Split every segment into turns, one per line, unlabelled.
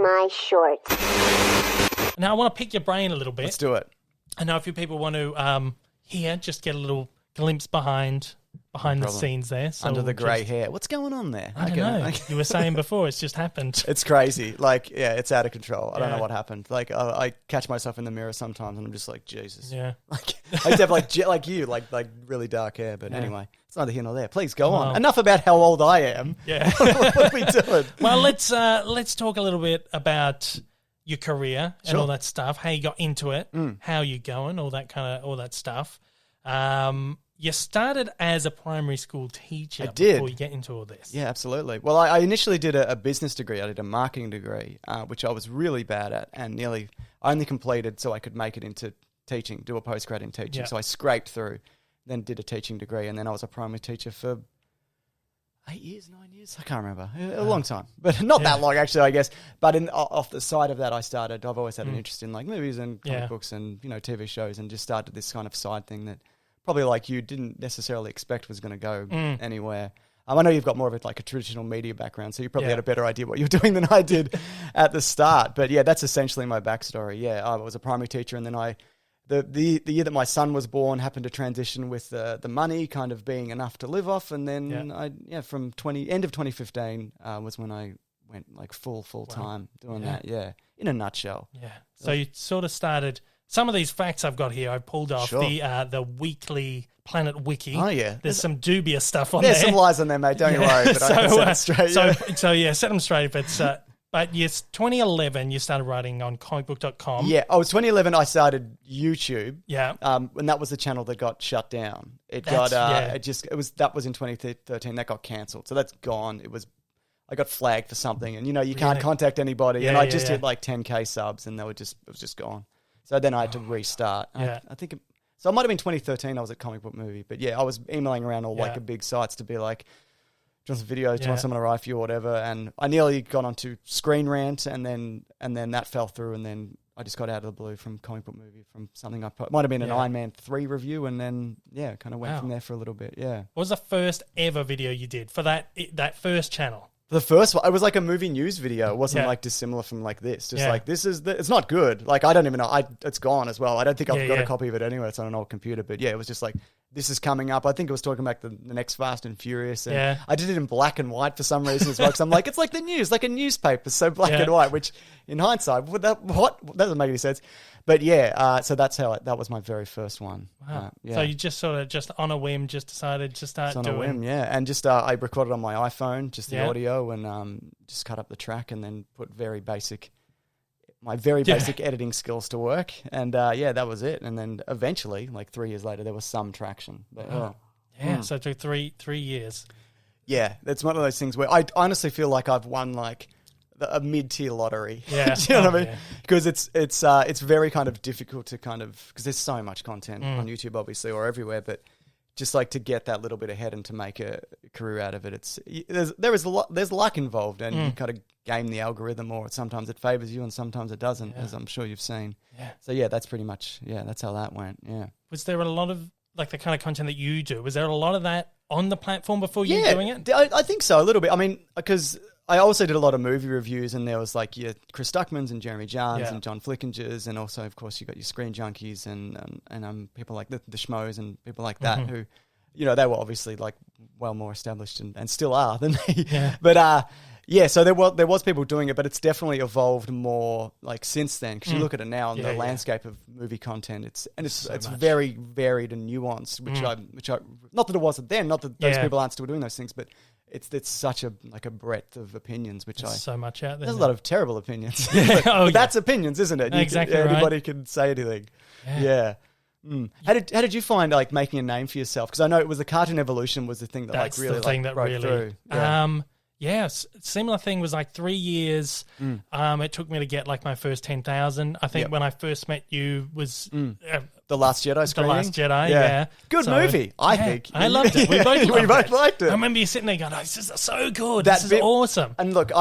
my shorts.
Now, I want to pick your brain a little bit.
Let's do it.
I know a few people want to just get a little glimpse behind the scenes there. So
Under the grey hair. What's going on there?
I don't know. You were saying before, it's just happened.
It's crazy. Like, yeah, it's out of control. I don't know what happened. Like, I catch myself in the mirror sometimes and I'm just like, Jesus.
Yeah.
Like, I used to have like you, like really dark hair. But anyway, it's neither here nor there. Please go on. Enough about how old I am.
Yeah.
What are we doing?
Well, let's talk a little bit about your career and all that stuff, how you got into it, how you going, all that stuff. You started as a primary school teacher before you get into all this.
Yeah, absolutely. Well, I initially did a business degree. I did a marketing degree, which I was really bad at, and I only completed so I could make it into teaching, do a postgrad in teaching.
Yeah.
So I scraped through, then did a teaching degree, and then I was a primary teacher for 8 years, 9 years. I can't remember. A long time, but not that long actually, I guess. But off the side of that, I've always had an interest in like movies and comic books and TV shows, and just started this kind of side thing that probably like you didn't necessarily expect was going to go anywhere. I know you've got more of a traditional media background, so you probably had a better idea what you were doing than I did at the start. But yeah, that's essentially my backstory. Yeah, I was a primary teacher, and then the year that my son was born happened to transition with the money kind of being enough to live off, and then from end of 2015 was when I went like full time doing that. Yeah, in a nutshell.
Yeah. So you sort of started. Some of these facts I've got here, I pulled off the weekly Planet Wiki.
Oh, yeah.
There's some dubious stuff on there.
There's some lies on there, mate. Don't you worry. But I can set it straight.
Set them straight. But yes, 2011, you started writing on comicbook.com.
Yeah. Oh, it was 2011 I started YouTube.
Yeah.
And that was the channel that got shut down. That was in 2013. That got cancelled. So that's gone. I got flagged for something, and you can't contact anybody. And I just hit like 10K subs, and it was just gone. So then I had to restart.
Yeah.
I think so. It might have been 2013. I was at Comic Book Movie, but yeah, I was emailing around all like the big sites to be like, "Do you want some videos? Do you want someone to write for you, or whatever?" And I nearly got onto Screen Rant, and then that fell through, and then I just got out of the blue from Comic Book Movie from something might have been an Iron Man 3 review, and then kind of went from there for a little bit. Yeah.
What was the first ever video you did for that first channel?
The first one, it was like a movie news video. It wasn't like dissimilar from like this. Just like it's not good. Like I don't even know. It's gone as well. I don't think I've got a copy of it anywhere. It's on an old computer. But yeah, it was just like, this is coming up. I think it was talking about the next Fast and Furious. And I did it in black and white for some reason as well. Because I'm like, it's like the news, like a newspaper, so black and white. Which in hindsight, that doesn't make any sense. But yeah, so that's how that was my very first one.
Wow. So you just sort of just on a whim just decided to start doing.
On a whim, yeah. And just I recorded on my iPhone, just the audio, and just cut up the track, and then put my very basic editing skills to work. And that was it. And then eventually, like 3 years later, there was some traction. But,
so it took three years.
Yeah, it's one of those things where I honestly feel like I've won like a mid-tier lottery.
Yeah.
Do you know what I mean? Because it's very kind of difficult to because there's so much content on YouTube, obviously, or everywhere, but just like to get that little bit ahead and to make a career out of it, there's luck involved, and you kind of game the algorithm, or sometimes it favors you and sometimes it doesn't, as I'm sure you've seen. Yeah. So yeah, that's pretty much, that's how that went. Yeah.
Was there a lot of like the kind of content that you do? Was there a lot of that on the platform before you were doing it?
I think so, a little bit. I mean, because I also did a lot of movie reviews, and there was like Chris Stuckmans and Jeremy Jahns and John Flickingers, and also, of course, you got your Screen Junkies and people like the Schmoes and people like that who, they were obviously like well more established and still are than me. Yeah. But so there was people doing it, but it's definitely evolved more like since then. Because you look at it now in the landscape of movie content, it's very varied and nuanced, which I not that it wasn't then, not that those people aren't still doing those things, but it's such a breadth of opinions, which there's
so much out there.
There's a lot of terrible opinions. but that's opinions, isn't it?
Exactly.
Anybody can say anything. Yeah. How did you find like making a name for yourself? Because I know it was the Cartoon Evolution was the thing that
that's
like really
the thing
like
that
broke
really
through.
Similar thing was like 3 years. It took me to get like my first 10,000. I think when I first met you was
The Last Jedi screening?
The Last Jedi, yeah.
Good movie, I think.
I loved it. We both
liked it.
I remember you sitting there going, this is so good. This is awesome.
And look,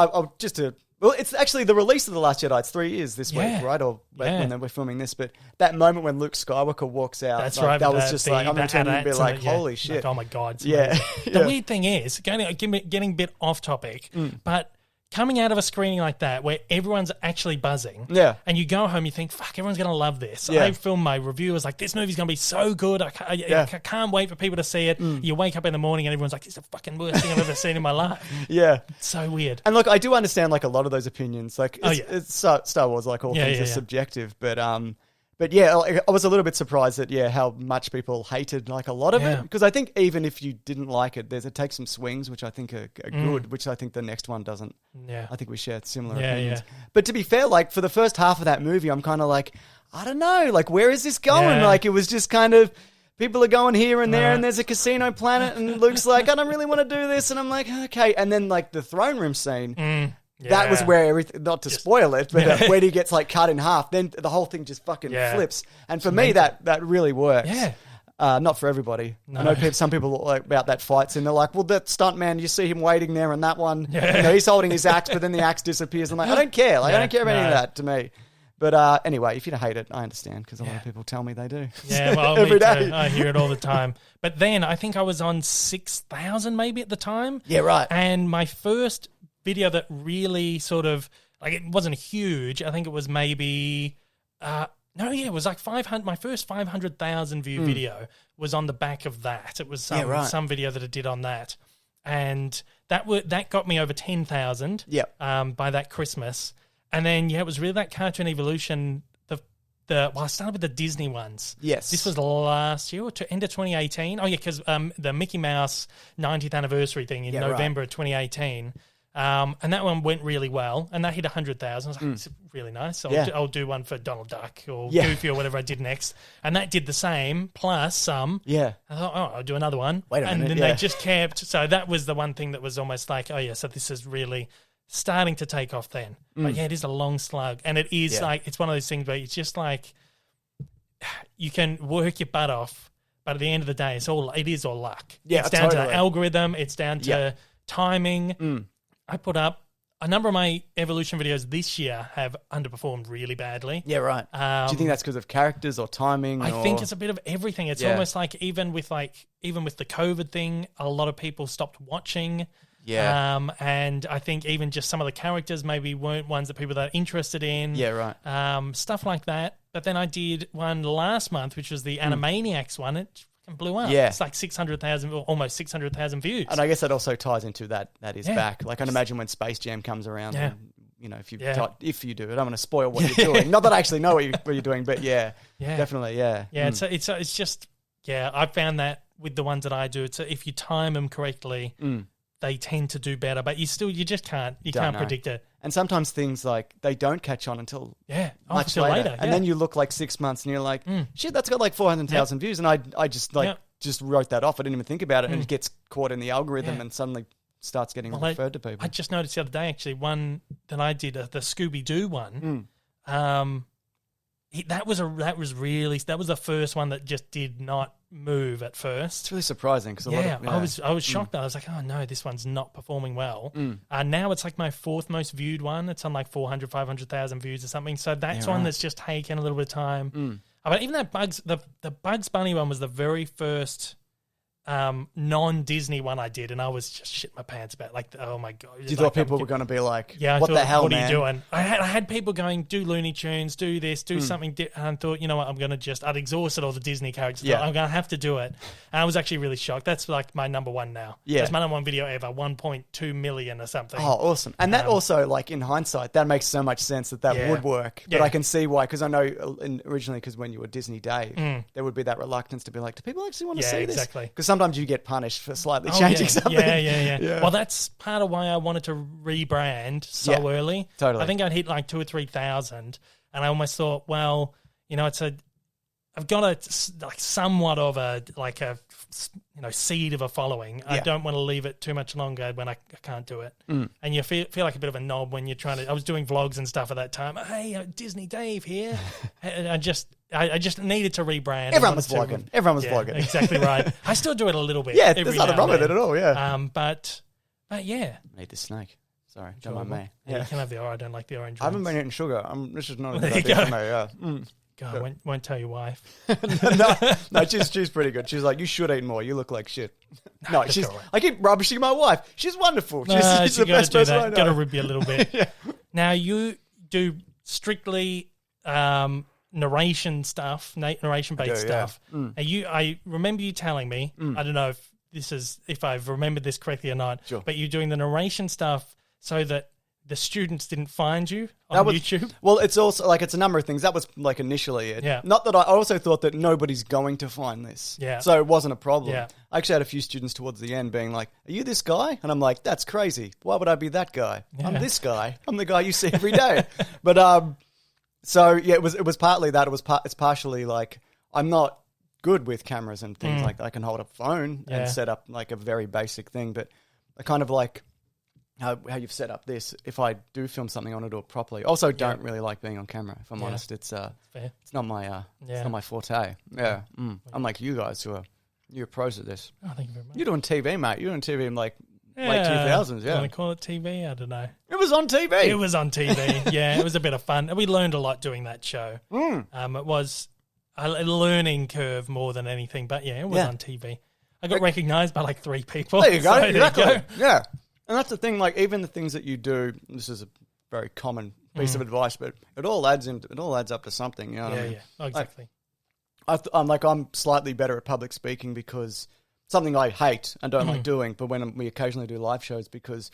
it's actually the release of The Last Jedi. It's 3 years this week, right? Or when we're filming this. But that moment when Luke Skywalker walks out,
that's right.
That was just like, I'm going to be like, holy shit.
Like, oh my God.
Yeah.
The weird thing is, getting a bit off topic, but coming out of a screening like that where everyone's actually buzzing, and you go home, you think, fuck, everyone's going to love this. I filmed my review. I was like, this movie's going to be so good. I can't wait for people to see it. You wake up in the morning and everyone's like, it's the fucking worst thing I've ever seen in my life. It's so weird.
And look, I do understand like a lot of those opinions. Like, it's Star Wars, like all things are subjective, but yeah, I was a little bit surprised at how much people hated like a lot of it, because I think even if you didn't like it, it takes some swings which I think are good, which I think the next one doesn't. I think we share similar opinions. But to be fair, like for the first half of that movie, I'm kind of like, I don't know, like where is this going? Like it was just kind of people are going here and there, and there's a casino planet, and Luke's like, I don't really want to do this, and I'm like, okay, and then like the throne room scene. That was where everything, not to spoil it, but when he gets like cut in half, then the whole thing just fucking flips. And for me, that really works. Not for everybody. No. I know some people like about that fight scene. They're like, well, that stuntman, you see him waiting there and that one, he's holding his axe, but then the axe disappears. I'm like, I don't care. Like, I don't care about any of that to me. But anyway, if you hate it, I understand, because a lot of people tell me they do.
Yeah, well, every day. I hear it all the time. But then I think I was on 6,000 maybe at the time.
Yeah, right.
And my first video that really sort of, like, it wasn't huge. I think it was maybe, it was like 500. My first 500,000 view video was on the back of that. It was some video that I did on that. And that got me over 10,000 by that Christmas. And then, it was really that Cartoon Evolution. I started with the Disney ones.
Yes.
This was last year, or end of 2018. Oh, yeah, because the Mickey Mouse 90th anniversary thing in November of 2018. And that one went really well, and that hit 100,000. I was like, it's really nice. I'll do one for Donald Duck or Goofy or whatever I did next. And that did the same, plus some.
Yeah.
I thought, I'll do another one.
Wait a minute.
And then they just kept. So that was the one thing that was almost like, so this is really starting to take off then. But it is a long slug. And it is like, it's one of those things where it's just like, you can work your butt off, but at the end of the day, it is all luck.
Yeah,
it's down to the algorithm. It's down to timing. I put up a number of my evolution videos this year have underperformed really badly.
Yeah, right. Do you think that's because of characters or timing?
I think it's a bit of everything. It's almost like even with the COVID thing, a lot of people stopped watching.
Yeah.
And I think even just some of the characters maybe weren't ones that people are interested in.
Yeah,
right. Stuff like that. But then I did one last month, which was the Animaniacs one. It fucking blew up. Yeah. It's like 600,000, almost 600,000 views.
And I guess that also ties into that is back. Like, I can imagine when Space Jam comes around, and, if you do it, I don't want to spoil what you're doing. Not that I actually know what you're doing, but definitely, yeah.
Yeah, it's just, I found that with the ones that I do, if you time them correctly, they tend to do better, but you just can't predict it.
And sometimes things like they don't catch on until much
later.
Yeah. And then you look like 6 months and you're like, shit, that's got like 400,000 views. And I just just wrote that off. I didn't even think about it. And it gets caught in the algorithm and suddenly starts getting referred to people.
I just noticed the other day, actually, one that I did, the Scooby-Doo one. That was the first one that just did not move at first.
It's really surprising because
I was shocked. I was like, oh no, this one's not performing well. Now it's like my fourth most viewed one. It's on like 400, 500,000 views or something. So that's one that's just taken a little bit of time. But even that the Bugs Bunny one was the very first non-Disney one I did, and I was just shit my pants about, like, oh my god.
You thought people were going to be like, what the hell,
what
man?
Are you doing? I had people going, do Looney Tunes, do this, do something, and I thought, you know what, I'd exhausted all the Disney characters. Yeah. I'm going to have to do it. And I was actually really shocked. That's like my number one now. Yeah. That's my number one video ever, 1.2 million or something.
Oh, awesome. And that also, like, in hindsight, that makes so much sense that would work. But I can see why, because I know originally, because when you were Disney Dave, there would be that reluctance to be like, do people actually want to see this?
Exactly.
Because sometimes you get punished for slightly changing something.
Yeah. Well, that's part of why I wanted to rebrand so early.
Totally.
I think I'd hit like 2,000 or 3,000, and I almost thought, well, I've got like somewhat of a seed of a following. Yeah. I don't want to leave it too much longer when I can't do it. And you feel like a bit of a knob when you're trying to. I was doing vlogs and stuff at that time. Hey, Disney Dave here. And I just needed to rebrand.
Everyone was vlogging.
Exactly right. I still do it a little bit.
Yeah, there's nothing wrong with it at all. Yeah.
But yeah.
Need the snake. Sorry, don't mind me.
Yeah, you can have the orange. I don't like the orange.
I haven't been eating sugar. This is not a good idea for me. Yeah.
God, won't tell your wife.
no, she's pretty good. She's like, you should eat more. You look like shit. No,
That's all right.
I keep rubbishing my wife. She's wonderful. She's the best person I know.
Got to rib you a little bit.
Yeah.
Now, you do strictly narration stuff, narration-based stuff. And I remember you telling me, I don't know if I've remembered this correctly or not, but you're doing the narration stuff so that the students didn't find you on YouTube?
Well, it's also like it's a number of things. That was like initially it.
Yeah.
Not that I also thought that nobody's going to find this.
Yeah.
So it wasn't a problem.
Yeah.
I actually had a few students towards the end being like, are you this guy? And I'm like, that's crazy. Why would I be that guy?
Yeah.
I'm this guy. I'm the guy you see every day. But so yeah, it was partly that. It's partially like I'm not good with cameras and things like that. I can hold a phone and set up like a very basic thing, but I kind of like how you've set up this. If I do film something, I want to do it properly. Also, don't really like being on camera. If I'm honest, it's not my forte. Yeah, I'm like you guys you're pros at this.
Oh, thank you very much.
You're doing TV, mate. You're doing TV in like late 2000s. Yeah,
Want to call it TV? I don't know.
It was on TV.
It was on TV. Yeah, it was a bit of fun. We learned a lot doing that show. It was a learning curve more than anything, but yeah, it was on TV. I got recognised by like 3 people.
There you go.
So
Exactly.
there you go.
Yeah. And that's the thing, like even the things that you do, this is a very common piece of advice, but it all adds up to something, you know what I mean?
Yeah, oh, exactly.
I'm slightly better at public speaking because something I hate and don't like doing, but when we occasionally do live shows because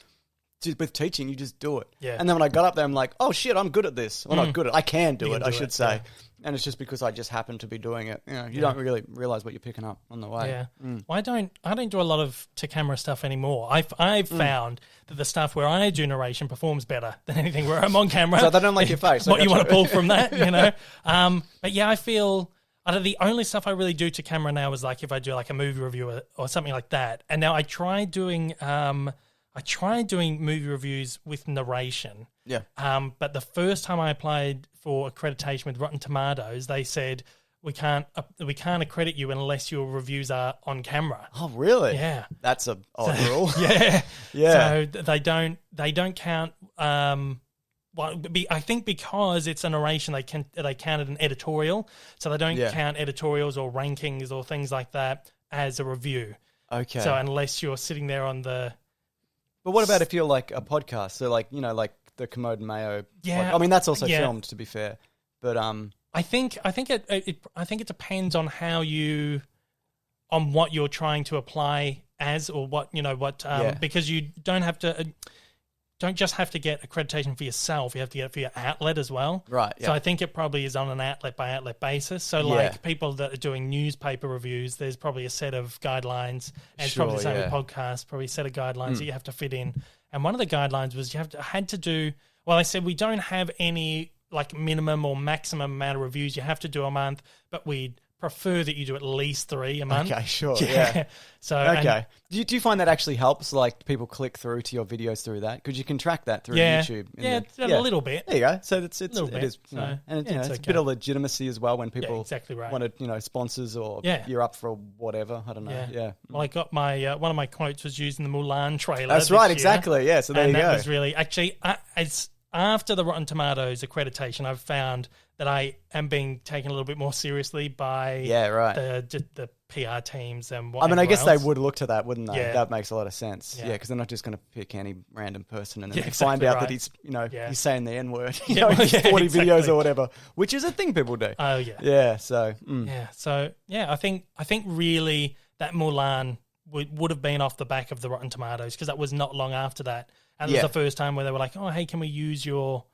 with teaching, you just do it.
Yeah.
And then when I got up there, I'm like, oh shit, I'm good at this. Well, not good at it. I can do it, I should say.
Yeah.
And it's just because I just happen to be doing it. You know, you don't really realize what you're picking up on the way.
Yeah. Well, I don't do a lot of to camera stuff anymore. I've found that the stuff where I do narration performs better than anything where I'm on camera.
So they don't like your face.
What you want to pull from that, you know? But yeah, I feel the only stuff I really do to camera now is like if I do like a movie review or something like that. And now I tried doing movie reviews with narration.
Yeah.
But the first time I applied for accreditation with Rotten Tomatoes, they said we can't accredit you unless your reviews are on camera.
Oh, really?
Yeah.
That's a odd rule.
Yeah.
Yeah.
So they don't count. I think because it's a narration, they count it an editorial, so they don't count editorials or rankings or things like that as a review.
Okay.
So unless you're sitting there on the.
But what about if you're like a podcast? So like, you know, like the Commode and Mayo.
Yeah.
I mean, that's also filmed, to be fair. But
I think it depends on on what you're trying to apply as, or what because you don't just have to get accreditation for yourself, you have to get it for your outlet as well.
Right. Yeah.
So I think it probably is on an outlet by outlet basis. So like people that are doing newspaper reviews, there's probably a set of guidelines, and it's probably the same with podcasts, probably a set of guidelines that you have to fit in. And one of the guidelines was had to do. Well, they said we don't have any like minimum or maximum amount of reviews you have to do a month, but we'd prefer that you do at least 3 a month.
Okay, sure. Yeah.
So
okay. Do you find that actually helps? Like people click through to your videos through that? Because you can track that through YouTube.
A little bit.
There you go. So it is.
So,
and
it's
a bit of legitimacy as well when people
exactly right.
want sponsors or you're up for whatever. I don't know. Yeah.
Well, I got my one of my quotes was used in the Mulan trailer.
That's right. Exactly. Yeah. So there you go.
That was really actually it's after the Rotten Tomatoes accreditation, I've found that I am being taken a little bit more seriously by the PR teams and whatever.
I mean, I guess
else.
they would look to that, wouldn't they?
Yeah.
That makes a lot of sense. Yeah, because they're not just going to pick any random person and then they find
exactly
out
right.
that he's saying the N word. He's 40
exactly.
videos or whatever, which is a thing people do.
Oh yeah.
Yeah. So.
Yeah. So yeah, I think really that Mulan would have been off the back of the Rotten Tomatoes because that was not long after that. And it was the first time where they were like, oh, hey, can we use your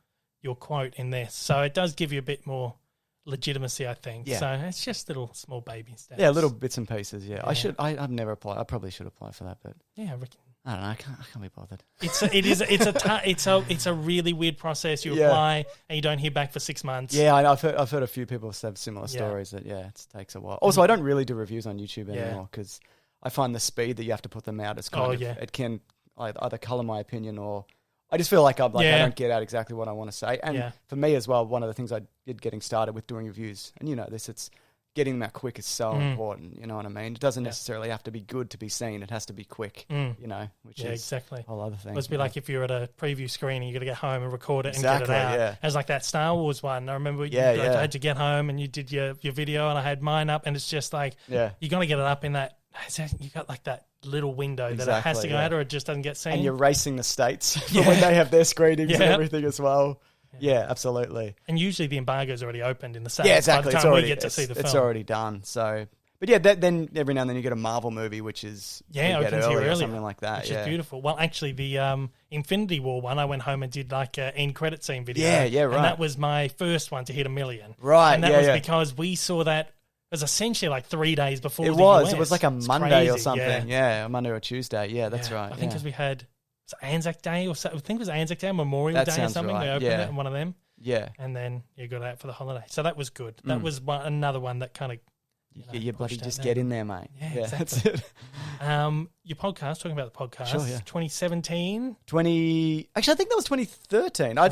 quote in this? So it does give you a bit more legitimacy, I think. Yeah. So it's just little small baby steps.
Yeah, little bits and pieces, I've never applied. I probably should apply for that, but...
Yeah, I reckon.
I don't know. I can't be bothered.
It's a really weird process. You apply and you don't hear back for 6 months.
Yeah, I've heard a few people have similar stories that, it takes a while. Also, I don't really do reviews on YouTube anymore because I find the speed that you have to put them out is it can... either colour my opinion or I just feel like I don't get out exactly what I want to say. And for me as well, one of the things I did getting started with doing reviews, and you know this, it's getting them out quick is so important. You know what I mean? It doesn't necessarily have to be good to be seen. It has to be quick, you know, which is
exactly
a whole other thing.
It must be like if you're at a preview screening, you got to get home and record it and
Exactly,
get it out.
yeah.
As like that Star Wars one. I remember I had to get home and you did your video and I had mine up and it's just like, you got to get it up in that, you got like that little window that it has to go out or it just doesn't get seen.
And you're racing the states for when they have their screenings and everything as well. Yeah, absolutely.
And usually the embargo's already opened in the States.
Yeah, exactly.
By the time we get to see the film.
It's already done. So, but yeah, then every now and then you get a Marvel movie, which is
opens here early
or something like that.
Which is beautiful. Well, actually, the Infinity War one, I went home and did like an end credit scene video.
Yeah, right.
And that was my first one to hit 1 million.
Right.
And that was because we saw that. It was essentially like 3 days before
it
the
was.
US.
It was like a Monday
crazy.
or something. Yeah, a Monday or a Tuesday. Yeah, that's right.
I think because we had Anzac Day or something. I think it was Anzac Day, Memorial Day or something.
Right.
They opened it in one of them.
Yeah.
And then you got out for the holiday. So that was good. That was another one that kind of...
You bloody just get in there, mate.
Yeah, exactly. That's it. Your podcast, talking about the podcast, 2017?
Actually, I think that was 2013. I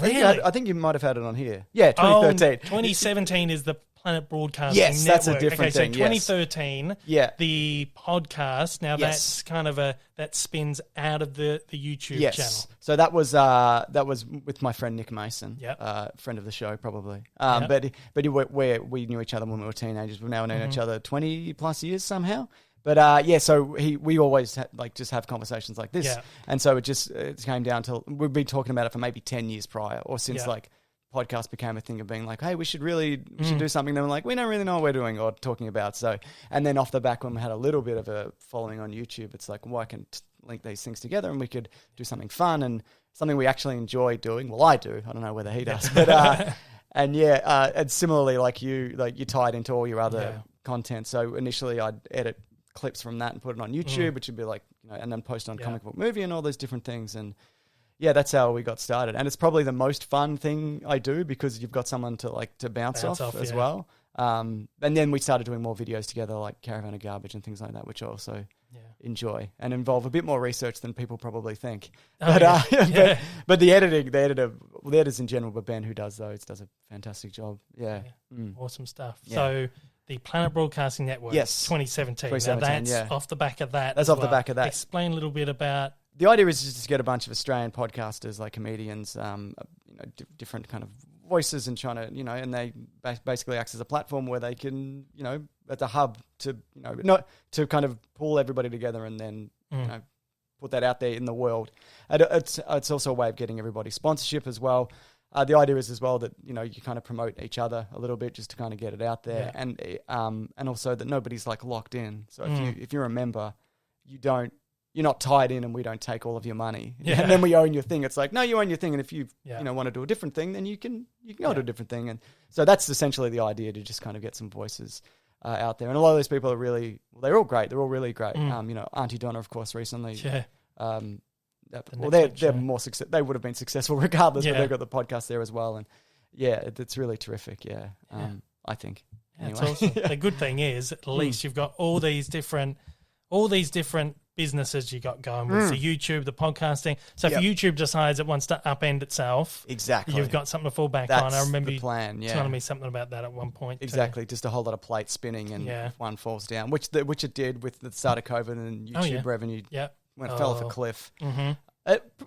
think you might have had it on here. Yeah, 2013.
2017 is the Planet Broadcasting Network.
Yes, that's a different thing.
So 2013, the podcast, now that's kind of that spins out of the YouTube channel.
So that was with my friend Nick Mason, friend of the show probably. But we knew each other when we were teenagers. We've now known each other 20 plus years somehow. But so we always just have conversations like this, and so it came down to we've been talking about it for maybe 10 years prior, or since podcast became a thing of being like, hey, we should do something. Then we're like, we don't really know what we're doing or talking about. So, and then off the back when we had a little bit of a following on YouTube, it's like, well, I can link these things together and we could do something fun and something we actually enjoy doing. Well, I do. I don't know whether he does, but and similarly, like you tied into all your other content. So initially, I'd edit clips from that and put it on YouTube, which would be like, and then post on Comic Book Movie and all those different things. And yeah, that's how we got started. And it's probably the most fun thing I do because you've got someone to bounce off as well. And then we started doing more videos together, like Caravan of Garbage and things like that, which I also enjoy and involve a bit more research than people probably think. But the editors in general, but Ben, who does those, does a fantastic job. Yeah.
Awesome stuff. Yeah. So the Planet Broadcasting Network, 2017. Now that's off the back of that.
That's off the back of that.
Explain a little bit about...
The idea is just to get a bunch of Australian podcasters, like comedians, different kind of voices, and trying to, and they basically acts as a platform where they can, at a hub to, not to kind of pull everybody together and then, put that out there in the world. And it's also a way of getting everybody sponsorship as well. The idea is as well that, you kind of promote each other a little bit just to kind of get it out there, and also that nobody's like locked in. So if you're a member, you're not tied in and we don't take all of your money. Yeah. And then we own your thing. It's like, no, you own your thing. And if you want to do a different thing, then you can go do a different thing. And so that's essentially the idea, to just kind of get some voices out there. And a lot of those people are they're all great. They're all really great. Auntie Donna, of course, recently. Yeah. They're more success. They would have been successful regardless, but they've got the podcast there as well. And it's really terrific. Yeah. I think. Anyway.
That's awesome. The good thing is, at least you've got all these different businesses you got going with the YouTube, the podcasting. So if YouTube decides it wants to upend itself, exactly, you've got something to fall back on. I remember
the plan,
telling me something about that at one point.
Exactly, just a whole lot of plates spinning, and if one falls down, which it did with the start of COVID, and YouTube revenue fell off a cliff. Mm-hmm.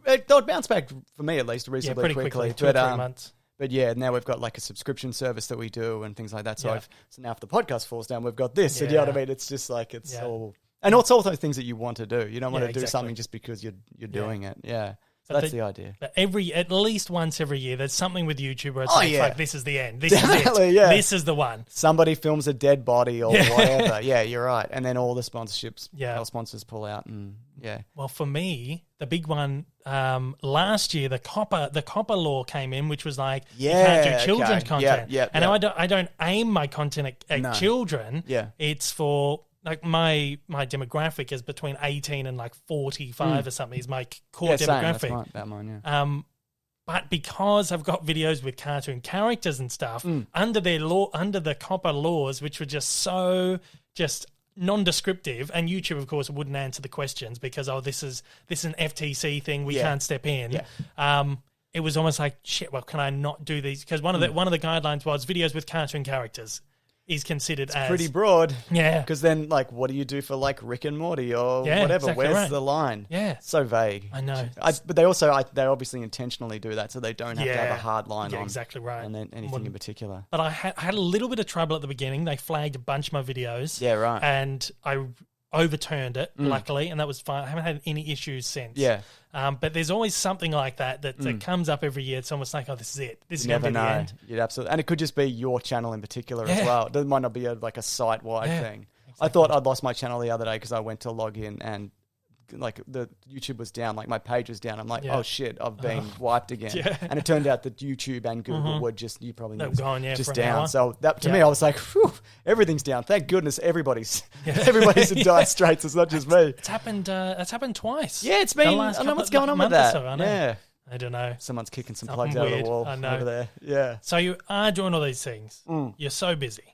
It bounced back, for me at least, reasonably quickly.
2 or 3 months.
But now we've got like a subscription service that we do and things like that. So now if the podcast falls down, we've got this. Yeah. And you know what I mean? It's just like all... And it's all those things that you want to do. You don't want to do something just because you're doing it. Yeah. So that's the idea.
At least once every year, there's something with YouTube where it's like, this is the end. This is it.
Yeah.
This is the one.
Somebody films a dead body or whatever. Yeah, you're right. And then all the sponsorships, our sponsors pull out. And
Well, for me, the big one last year, the copper law came in, which was like, you can't do children's content. And I don't aim my content at children. Yeah. It's for... Like my demographic is between 18 and like 45 or something is my core demographic.
That's right, about mine,
but because I've got videos with cartoon characters and stuff under the copper laws, which were just non-descriptive, and YouTube, of course, wouldn't answer the questions because this is an FTC thing, we can't step in. Yeah. It was almost like, shit, well, can I not do these? Because one of the guidelines was videos with cartoon characters. is considered as
pretty broad.
Yeah.
Because then, like, what do you do for, like, Rick and Morty or
Yeah,
whatever?
exactly
Where's
right.
the line?
Yeah.
So vague.
I know.
But they obviously intentionally do that so they don't have to have a hard line
Yeah,
on.
exactly right.
And then anything in particular.
But I had a little bit of trouble at the beginning. They flagged a bunch of my videos.
Yeah, right.
And I overturned it, luckily, and that was fine. I haven't had any issues since.
Yeah.
But there's always something like that comes up every year. It's almost like, oh, this is it. This is going to be the end.
You'd absolutely, and it could just be your channel in particular as well. It might not be like a site-wide thing. Exactly. I thought I'd lost my channel the other day because I went to log in and like the YouTube was down, like my page was down. I'm like, oh shit, I've been wiped again. Yeah. And it turned out that YouTube and Google were just, you probably know, just down. So that to me, I was like, whew, everything's down. Thank goodness everybody's in dire straits. It's not just me.
It's happened twice.
Yeah, it's been, I don't know what's going on with that.
Yeah. I don't know.
Someone's kicking some plugs out of the wall over there. Yeah.
So you are doing all these things. You're so busy.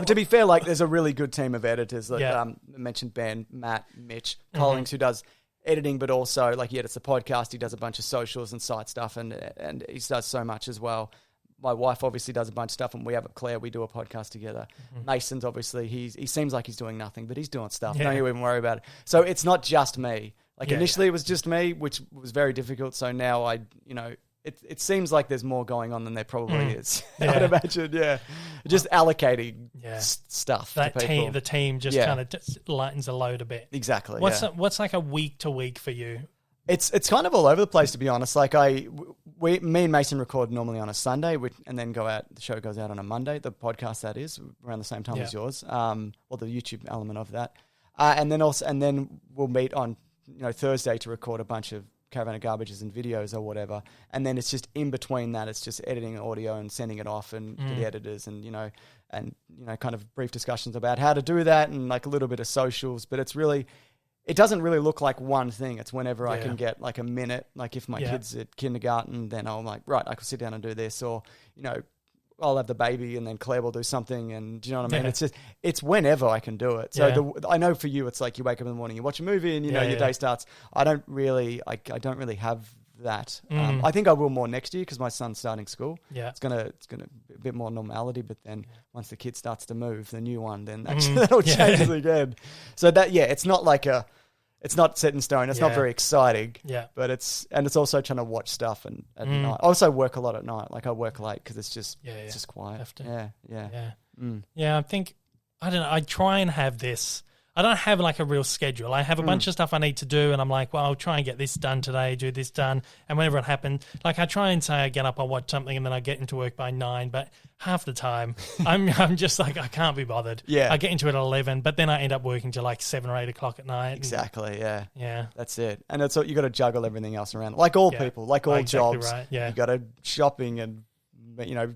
To be fair, like there's a really good team of editors. Like I mentioned Ben, Matt, Mitch, Collings, who does editing, but also like he edits the podcast. He does a bunch of socials and site stuff, and he does so much as well. My wife obviously does a bunch of stuff, and we have Claire. We do a podcast together. Mason's obviously he seems like he's doing nothing, but he's doing stuff. Don't you even worry about it. So it's not just me. Like initially it was just me, which was very difficult. So now it seems like there's more going on than there probably is. I'd imagine, just allocating stuff
that
to people.
The team just kind of lightens the load a bit.
Exactly.
What's like a week to week for you?
It's kind of all over the place, to be honest. Like me and Mason record normally on a Sunday, and then go out. The show goes out on a Monday. The podcast, that is, around the same time as yours, or the YouTube element of that. And then we'll meet on Thursday to record a bunch of Caravan of Garbages and videos or whatever, and then it's just in between that, it's just editing audio and sending it off and to the editors, and kind of brief discussions about how to do that, and like a little bit of socials. But it doesn't really look like one thing. It's whenever I can get like a minute. Like if my kid's at kindergarten, then I'm like, right, I can sit down and do this, or I'll have the baby and then Claire will do something, and do you know what I mean? It's whenever I can do it. So I know for you, it's like you wake up in the morning, you watch a movie, and your day starts. I don't really have that. I think I will more next year because my son's starting school. Yeah, it's gonna be a bit more normality. But then once the kid starts to move, the new one, then that'll change again. So it's not like it's not set in stone. It's not very exciting. Yeah, but it's also trying to watch stuff and at night. I also work a lot at night. Like I work late because it's just it's just quiet.
Yeah. I think I don't know. I try and have this. I don't have like a real schedule. I have a bunch of stuff I need to do, and I'm like, well, I'll try and get this done today, do this done, and whenever it happens, like I try and say I get up, I watch something, and then I get into work by 9. But half the time, I'm just like I can't be bothered. Yeah, I get into it at 11, but then I end up working till like 7 or 8 o'clock at night.
Exactly. Yeah. That's it. And it's you got to juggle everything else around, like all people, like all jobs. Right. Yeah, you got to shopping and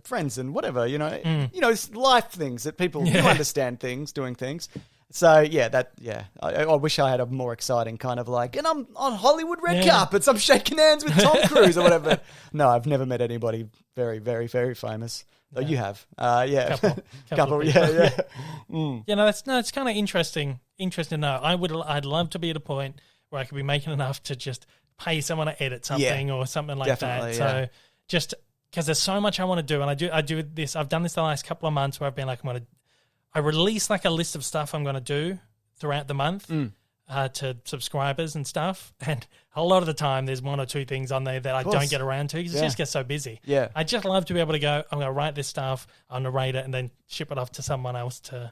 friends and whatever. It's life things that people you understand things, doing things. So I wish I had a more exciting kind of like, and I'm on Hollywood red carpets, I'm shaking hands with Tom Cruise or whatever. No, I've never met anybody very, very, very famous. Though you have, couple, yeah.
It's kind of interesting to know. I'd love to be at a point where I could be making enough to just pay someone to edit something or something like that. So just because there's so much I want to do, and I do this. I've done this the last couple of months where I've been like, I release like a list of stuff I'm going to do throughout the month to subscribers and stuff. And a lot of the time there's 1 or 2 things on there that I don't get around to because it just gets so busy. Yeah. I just love to be able to go, I'm going to write this stuff, I'll narrate it, and then ship it off to someone else to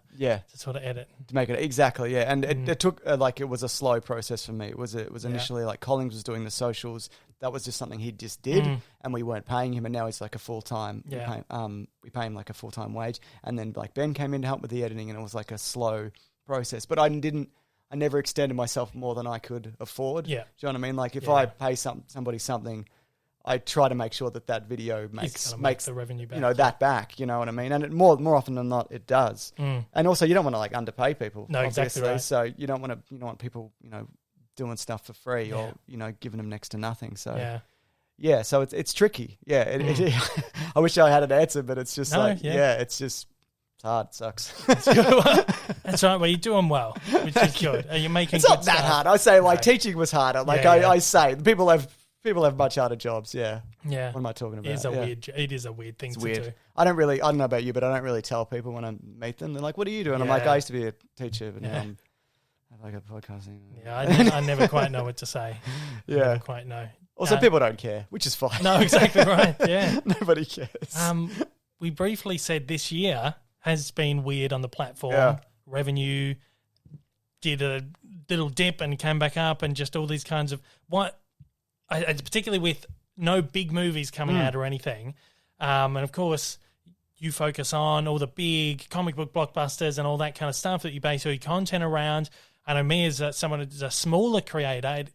sort of edit.
To make it, exactly, yeah. And it took, it was a slow process for me. It was initially like Collings was doing the socials. That was just something he just did, and we weren't paying him, and now he's like a full-time. Yeah. We pay him like a full-time wage, and then like Ben came in to help with the editing, and it was like a slow process. But I never extended myself more than I could afford. Yeah. Do you know what I mean? Like if I pay somebody something, I try to make sure that video makes
the revenue back.
That back. You know what I mean? And more often than not, it does. And also, you don't want to like underpay people. No, obviously, exactly right. So you don't want people doing stuff for free or giving them next to nothing. So so it's tricky. Yeah, I wish I had an answer, but it's just it's just. It's hard. It sucks.
That's right. Well, you're doing well, which is good. Are you making?
It's not that hard. I say teaching was harder. I say people have People have much harder jobs. Yeah.
Yeah.
What am I talking about?
It is a weird thing
It's
to
weird.
do.
I don't know about you, but I don't really tell people when I meet them. They're like, "What do you do?" And I'm like,
Yeah.
"I used to be a teacher, but now I'm I have like a podcasting."
Yeah, I never quite know what to say.
Yeah.
Never quite know.
Also, people don't care, which is fine.
No, exactly right. Yeah.
Nobody cares.
We briefly said this year has been weird on the platform.
Yeah.
Revenue did a little dip and came back up, and just all these kinds of particularly with no big movies coming out or anything. And of course, you focus on all the big comic book blockbusters and all that kind of stuff that you base all your content around. I know me as someone who's a smaller creator,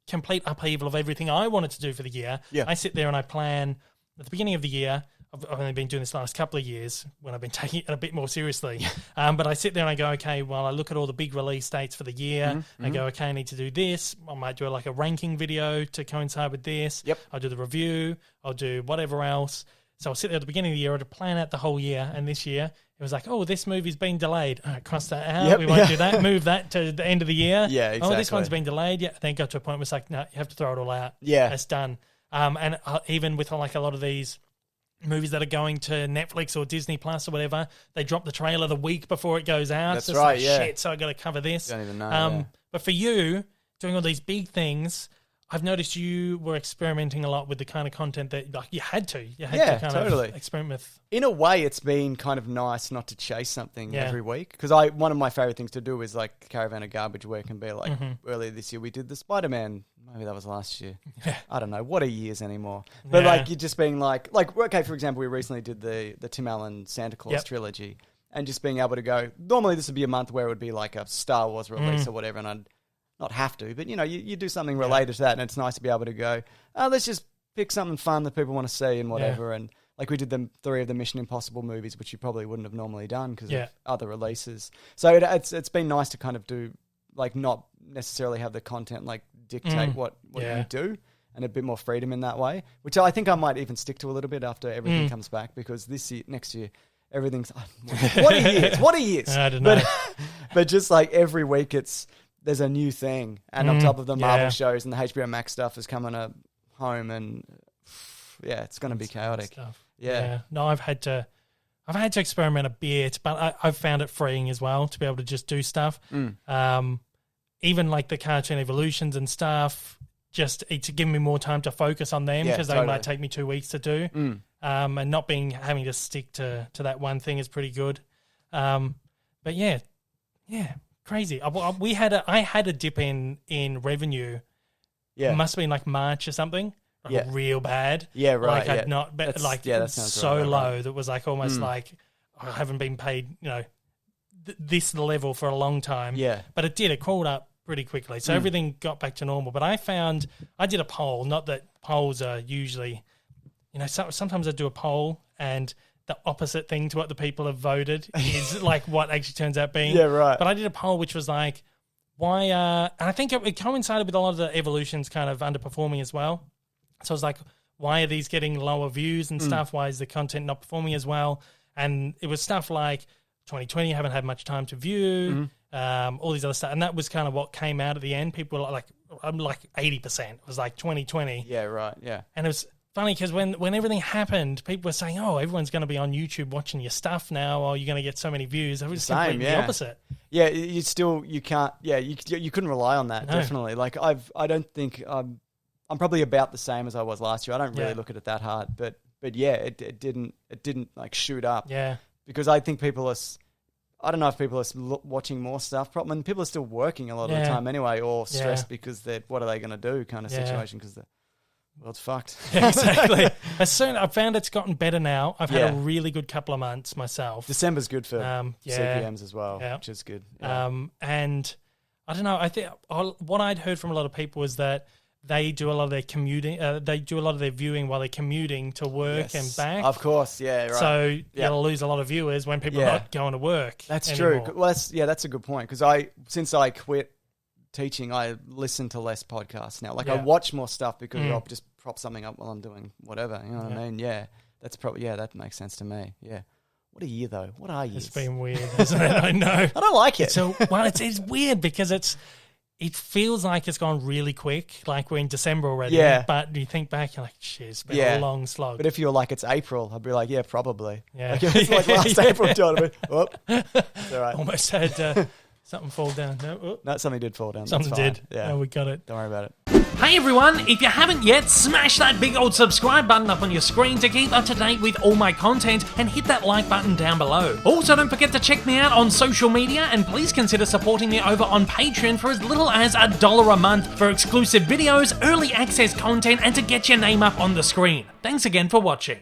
complete upheaval of everything I wanted to do for the year.
Yeah.
I sit there and I plan at the beginning of the year. I've only been doing this last couple of years when I've been taking it a bit more seriously. But I sit there and I go, okay, well, I look at all the big release dates for the year. I go, okay, I need to do this. I might do like a ranking video to coincide with this.
Yep.
I'll do the review. I'll do whatever else. So I'll sit there at the beginning of the year to plan out the whole year. And this year, it was like, oh, this movie's been delayed. Cross that out.
Yep.
We won't do that. Move that to the end of the year.
Yeah, exactly.
Oh, this one's been delayed. Yeah. Then got to a point where it's like, no, you have to throw it all out.
Yeah.
It's done. And even with like a lot of these movies that are going to Netflix or Disney Plus or whatever, they drop the trailer the week before it goes out.
That's
so it's
right,
like,
yeah.
shit, so I got to cover this.
Don't even know.
But for you, doing all these big things, I've noticed you were experimenting a lot with the kind of content that like you had to. You had to kind
totally.
of experiment with.
In a way, it's been kind of nice not to chase something every week, because one of my favorite things to do is like Caravan of Garbage Work and be like, earlier this year we did the Spider-Man. Maybe that was last year.
Yeah.
I don't know. What are years anymore? But like you're just being like, okay, for example, we recently did the Tim Allen Santa Claus trilogy, and just being able to go, normally this would be a month where it would be like a Star Wars release or whatever, and I'd not have to, but you do something related to that, and it's nice to be able to go, let's just pick something fun that people want to see and whatever. And like we did 3 of the Mission Impossible movies, which you probably wouldn't have normally done because of other releases. So it's been nice to kind of do, like, not necessarily have the content like dictate what you do, and a bit more freedom in that way, which I think I might even stick to a little bit after everything comes back, because next year everything's what a years.
I don't know.
But just like every week there's a new thing, and on top of the Marvel shows and the HBO Max stuff is coming home, and it's going to be chaotic. Yeah.
No, I've had to experiment a bit, but I've found it freeing as well to be able to just do stuff. Even like the cartoon evolutions and stuff, just to give me more time to focus on them, because they might take me 2 weeks to do. And not having to stick to that one thing is pretty good. But yeah. Crazy. I had a dip in revenue. Yeah, it must have been like March or something. Real bad.
Yeah, right.
Like I'd not, but like
that sounds
so
right,
low that was like almost like I haven't been paid, this level for a long time. Yeah, but it crawled up pretty quickly, so everything got back to normal. But I did a poll. Not that polls are usually, sometimes I do a poll and the opposite thing to what the people have voted is like what actually turns out being.
Yeah, right.
But I did a poll which was like, why and I think it coincided with a lot of the evolutions kind of underperforming as well. So I was like, why are these getting lower views and stuff? Why is the content not performing as well? And it was stuff like 2020, haven't had much time to view, all these other stuff. And that was kind of what came out at the end. People were like, I'm like 80%. It was like 2020.
Yeah, right, yeah.
And it was funny because when everything happened, people were saying, oh, everyone's going to be on YouTube watching your stuff now, or you're going to get so many views. It was completely the opposite.
Yeah, you can't, you couldn't rely on that, definitely. Like I don't think, I'm probably about the same as I was last year. I don't really look at it that hard, but yeah, it didn't like shoot up. Yeah, because I think I don't know if people are watching more stuff. Probably people are still working a lot of the time anyway, or stressed because what are they going to do kind of situation, because the world's fucked.
Yeah, exactly. I found it's gotten better now. I've had a really good couple of months myself.
December's good for CPMs as well, which is good. Yeah.
And I don't know. I think what I'd heard from a lot of people was that they do a lot of their commuting. They do a lot of their viewing while they're commuting to work and back.
Of course, yeah, right.
So you'll lose a lot of viewers when people are not going to work.
That's
anymore.
true. Well, that's a good point, because since I quit teaching, I listen to less podcasts now. Like I watch more stuff because I'll just prop something up while I'm doing whatever. You know what I mean? Yeah, that's probably that makes sense to me. Yeah. What a year though. What are years?
It's been weird, hasn't it? I know.
I don't like it.
So it's weird because it's it feels like it's gone really quick, like we're in December already.
Yeah.
But you think back, you're like, shit, it's been
Yeah.
a long slog.
But if you're like, it's April, I'd be like, yeah, probably.
Yeah.
Like, if it's like last April, do you know what I mean? Whoop. It's all right.
Almost had something fall down. No, oh,
No, something did fall down.
something
That's fine.
did.
Yeah.
No, we got it.
Don't worry about it.
Hey everyone, if you haven't yet, smash that big old subscribe button up on your screen to keep up to date with all my content, and hit that like button down below. Also, don't forget to check me out on social media, and please consider supporting me over on Patreon for as little as $1 a month for exclusive videos, early access content, and to get your name up on the screen. Thanks again for watching.